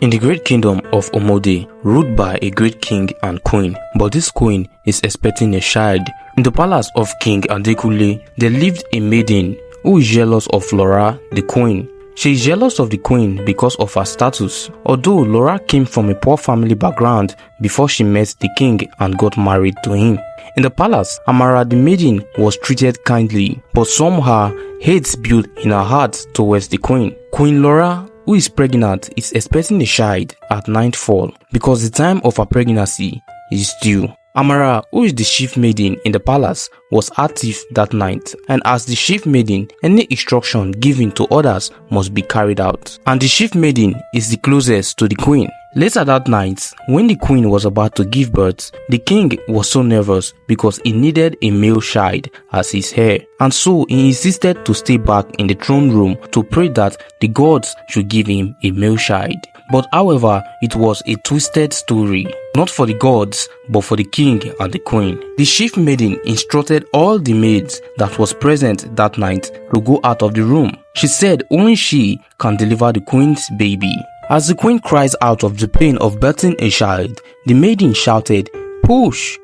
In the great kingdom of Omode, ruled by a great king and queen, but this queen is expecting a child. In the palace of King Adekule, there lived a maiden who is jealous of Laura, the queen. She is jealous of the queen because of her status. Although Laura came from a poor family background before she met the king and got married to him. In the palace, Amara the maiden was treated kindly, but somehow hate built in her heart towards the queen. Queen Laura, who is pregnant, is expecting a child at nightfall because the time of her pregnancy is due. Amara, who is the chief maiden in the palace, was active that night, and as the chief maiden, any instruction given to others must be carried out. And the chief maiden is the closest to the queen. Later that night, when the queen was about to give birth, the king was so nervous because he needed a male child as his heir, and so he insisted to stay back in the throne room to pray that the gods should give him a male child. But however, it was a twisted story, not for the gods, but for the king and the queen. The chief maiden instructed all the maids that was present that night to go out of the room. She said only she can deliver the queen's baby. As the queen cries out of the pain of birthing a child, the maiden shouted, "Push!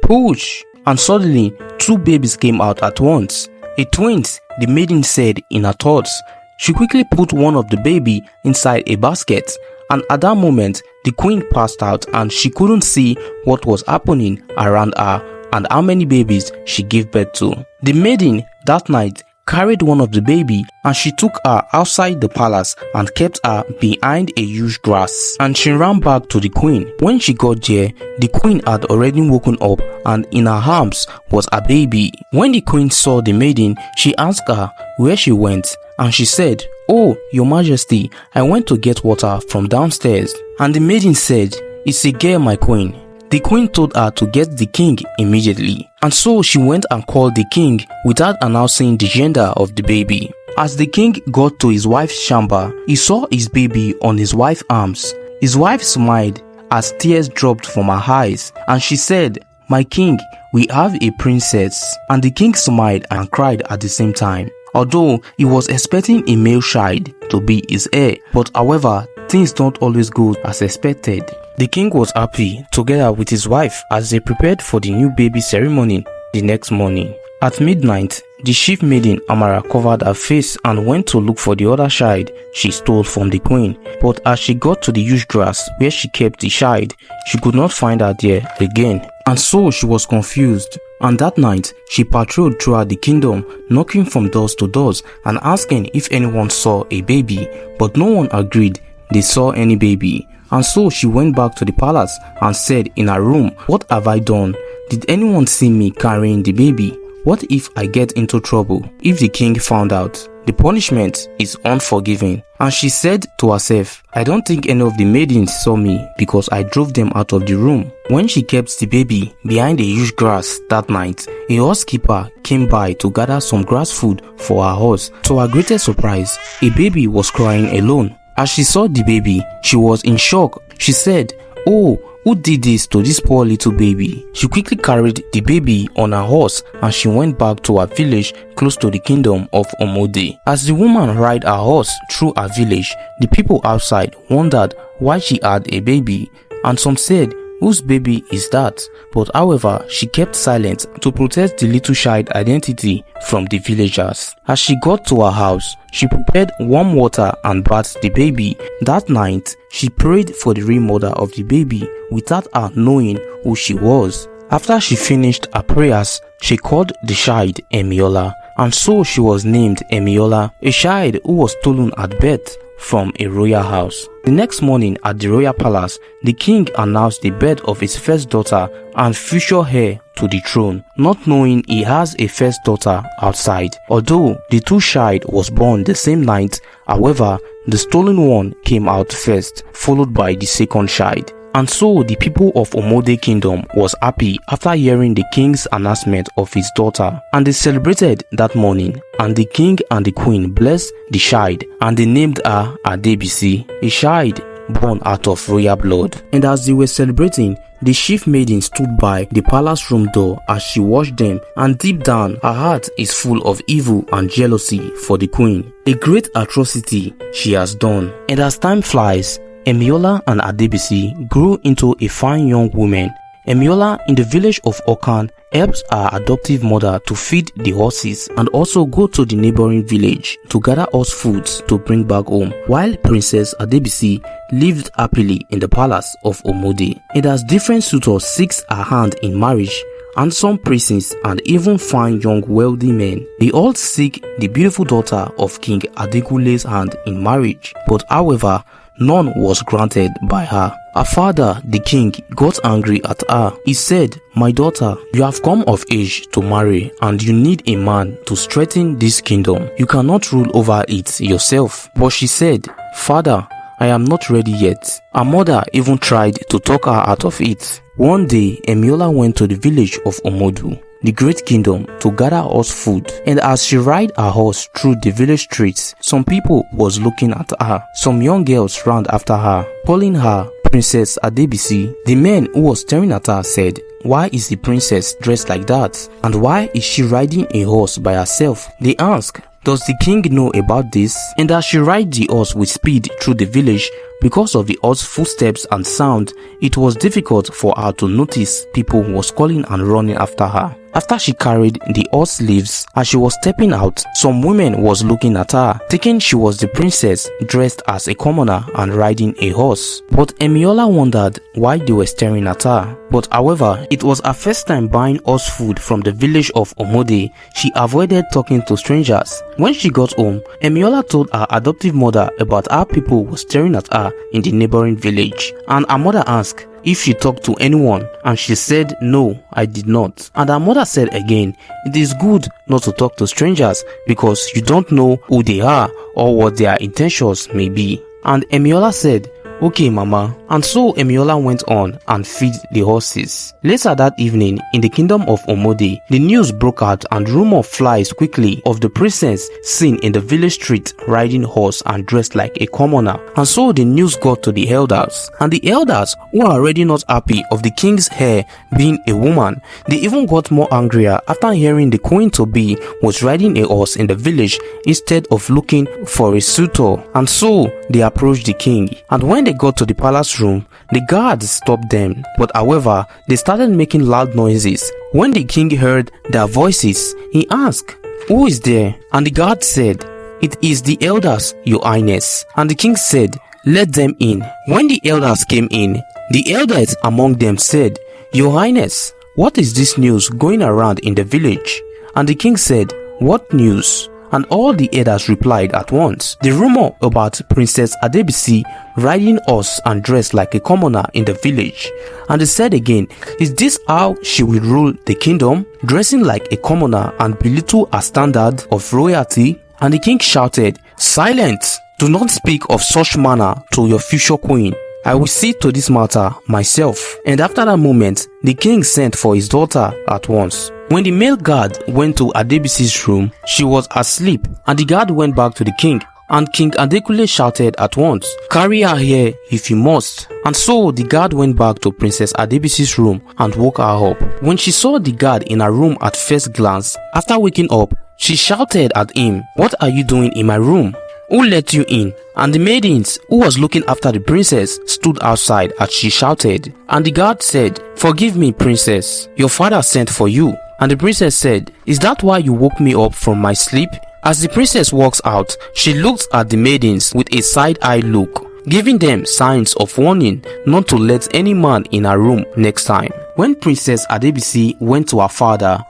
Push!" And suddenly, two babies came out at once. A twins, the maiden said in her thoughts. She quickly put one of the baby inside a basket, and at that moment, the queen passed out and she couldn't see what was happening around her and how many babies she gave birth to. The maiden that night carried one of the baby and she took her outside the palace and kept her behind a huge grass, and she ran back to the queen. When she got there, the queen had already woken up and in her arms was a baby. When the queen saw the maiden, she asked her where she went, and she said, "Oh, your majesty, I went to get water from downstairs." And the maiden said, "It's a girl, my queen." The queen told her to get the king immediately, and so she went and called the king without announcing the gender of the baby. As the king got to his wife's chamber, he saw his baby on his wife's arms. His wife smiled as tears dropped from her eyes, and she said, "My king, we have a princess." And the king smiled and cried at the same time. Although he was expecting a male child to be his heir, but however, things don't always go as expected. The king was happy together with his wife as they prepared for the new baby ceremony the next morning. At midnight, the chief maiden Amara covered her face and went to look for the other child she stole from the queen. But as she got to the huge grass where she kept the child, she could not find her there again, and so she was confused. And that night, she patrolled throughout the kingdom, knocking from doors to doors and asking if anyone saw a baby, but no one agreed they saw any baby. And so she went back to the palace and said in her room, "What have I done? Did anyone see me carrying the baby? What if I get into trouble? If the king found out, the punishment is unforgiving." And she said to herself, "I don't think any of the maidens saw me because I drove them out of the room." When she kept the baby behind a huge grass that night, a horse keeper came by to gather some grass food for her horse. To her greatest surprise, a baby was crying alone. As she saw the baby, she was in shock. She said, "Oh, who did this to this poor little baby?" She quickly carried the baby on her horse and she went back to her village close to the kingdom of Omode. As the woman rode her horse through her village, the people outside wondered why she had a baby, and some said, "Whose baby is that?" But however, she kept silent to protect the little child identity from the villagers. As she got to her house, she prepared warm water and bathed the baby. That night, she prayed for the real mother of the baby without her knowing who she was. After she finished her prayers, she called the child Emiola, and so she was named Emiola, a child who was stolen at birth from a royal house. The next morning at the royal palace, the king announced the birth of his first daughter and future heir to the throne, not knowing he has a first daughter outside. Although the two child was born the same night, however, the stolen one came out first, followed by the second child. And so the people of Omode Kingdom was happy after hearing the king's announcement of his daughter, and they celebrated that morning, and the king and the queen blessed the child and they named her Adebisi, a child born out of royal blood. And as they were celebrating, the chief maiden stood by the palace room door as she watched them, and deep down her heart is full of evil and jealousy for the queen. A great atrocity she has done. And as time flies, Emiola and Adebisi grew into a fine young woman. Emiola, in the village of Okan, helps her adoptive mother to feed the horses and also go to the neighboring village to gather horse foods to bring back home, while Princess Adebisi lived happily in the palace of Omode. And as different suitors seek her hand in marriage, handsome princes and even fine young wealthy men, they all seek the beautiful daughter of King Adekule's hand in marriage, but however, none was granted by her. Her father, the king, got angry at her. He said, "My daughter, you have come of age to marry and you need a man to strengthen this kingdom. You cannot rule over it yourself." But she said, "Father, I am not ready yet." Her mother even tried to talk her out of it. One day, Emiola went to the village of Omodu, the great kingdom, to gather horse food, and as she ride her horse through the village streets, some people was looking at her. Some young girls ran after her, calling her Princess Adebisi. The men who was staring at her said, "Why is the princess dressed like that? And why is she riding a horse by herself?" They asked, "Does the king know about this?" And as she ride the horse with speed through the village, because of the horse's footsteps and sound, it was difficult for her to notice people who was calling and running after her. After she carried the horse leaves, as she was stepping out, some women was looking at her, thinking she was the princess dressed as a commoner and riding a horse. But Emiola wondered why they were staring at her. But however, it was her first time buying horse food from the village of Omode. She avoided talking to strangers. When she got home, Emiola told her adoptive mother about how people were staring at her in the neighboring village, and her mother asked if she talked to anyone, and she said, "No, I did not." And her mother said again, "It is good not to talk to strangers because you don't know who they are or what their intentions may be." And Emiola said, "Okay, mama." And so Emiola went on and fed the horses. Later that evening, in the kingdom of Omode, the news broke out and rumor flies quickly of the princess seen in the village street riding horse and dressed like a commoner. And so the news got to the elders, and the elders, who are already not happy of the king's heir being a woman, they even got more angrier after hearing the queen-to-be was riding a horse in the village instead of looking for a suitor. And so they approached the king, and when they got to the palace room, the guards stopped them, but however, they started making loud noises. When the king heard their voices, he asked, "Who is there?" And the guard said, "It is the elders, your highness." And the king said, "Let them in." When the elders came in, the elders among them said, "Your highness, what is this news going around in the village?" And the king said, "What news?" And all the elders replied at once, "The rumor about Princess Adebisi riding horse and dressed like a commoner in the village." And they said again, "Is this how she will rule the kingdom, dressing like a commoner and belittle her standard of royalty?" And the king shouted, "Silence! Do not speak of such manner to your future queen. I will see to this matter myself." And after that moment, the king sent for his daughter at once. When the male guard went to Adebisi's room, she was asleep, and the guard went back to the king, and King Adekule shouted at once, "Carry her here if you must." And so the guard went back to Princess Adebisi's room and woke her up. When she saw the guard in her room at first glance, after waking up, she shouted at him, "What are you doing in my room? Who let you in?" And the maidens who was looking after the princess stood outside as she shouted. And the guard said, "Forgive me, princess, your father sent for you." And the princess said, "Is that why you woke me up from my sleep?" As the princess walks out, she looks at the maidens with a side-eye look, giving them signs of warning not to let any man in her room next time. When Princess Adebisi went to her father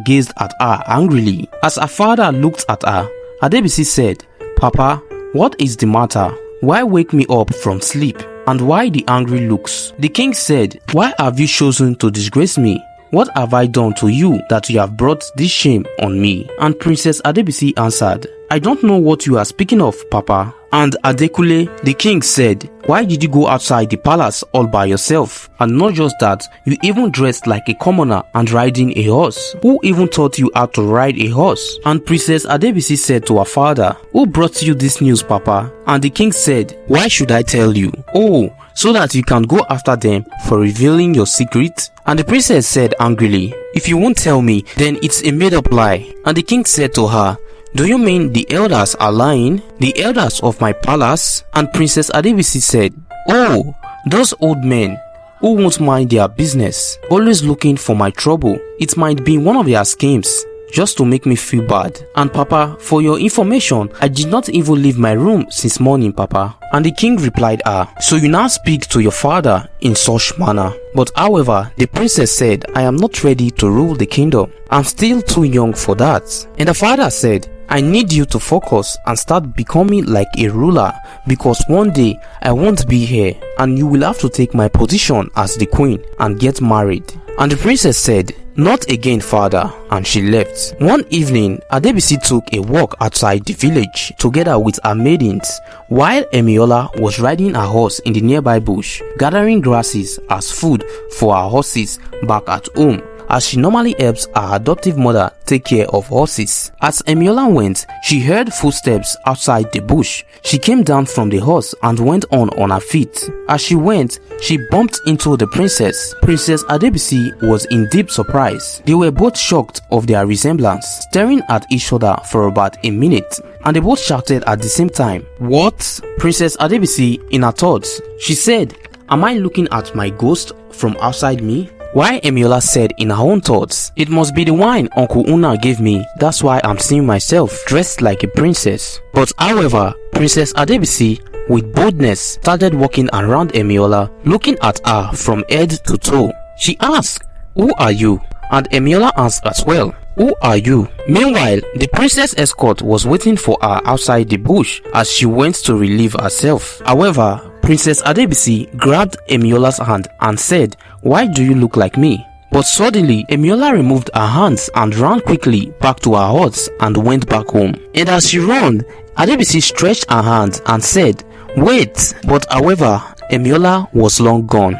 gazed at her angrily. As her father looked at her, Adebisi said, "Papa, what is the matter? Why wake me up from sleep? And why the angry looks?" The king said, "Why have you chosen to disgrace me? What have I done to you that you have brought this shame on me?" And Princess Adebisi answered, "I don't know what you are speaking of, Papa." And Adekule, the king, said, "Why did you go outside the palace all by yourself? And not just that, you even dressed like a commoner and riding a horse. Who even taught you how to ride a horse?" And Princess Adebisi said to her father, "Who brought you this news, Papa?" And the king said, "Why should I tell you? Oh, so that you can go after them for revealing your secret?" And the princess said angrily, "If you won't tell me, then it's a made-up lie." And the king said to her, "Do you mean the elders are lying? The elders of my palace?" And Princess Adebisi said, "Oh, those old men who won't mind their business, always looking for my trouble. It might be one of their schemes, just to make me feel bad. And Papa, for your information, I did not even leave my room since morning, Papa." And the king replied her, "So you now speak to your father in such manner?" But however, the princess said, "I am not ready to rule the kingdom. I'm still too young for that." And the father said, "I need you to focus and start becoming like a ruler, because one day I won't be here and you will have to take my position as the queen and get married." And the princess said, "Not again, father," and she left. One evening, Adebisi took a walk outside the village together with her maidens, while Emiola was riding her horse in the nearby bush, gathering grasses as food for her horses back at home, as she normally helps her adoptive mother take care of horses. As Emiola went, she heard footsteps outside the bush. She came down from the horse and went on her feet. As she went, she bumped into the princess. Princess Adebisi was in deep surprise. They were both shocked of their resemblance, staring at each other for about a minute, and they both shouted at the same time, "What?" Princess Adebisi, in her thoughts, she said, "Am I looking at my ghost from outside me?" While Emiola said in her own thoughts, "It must be the wine Uncle Una gave me, that's why I'm seeing myself dressed like a princess." But however, Princess Adebisi, with boldness, started walking around Emiola, looking at her from head to toe. She asked, "Who are you?" And Emiola asked as well, "Who are you?" Meanwhile, the princess escort was waiting for her outside the bush as she went to relieve herself. However, Princess Adebisi grabbed Emiola's hand and said, "Why do you look like me?" But suddenly, Emiola removed her hands and ran quickly back to her horse and went back home. And as she ran, Adebisi stretched her hand and said, "Wait!" But however, Emiola was long gone.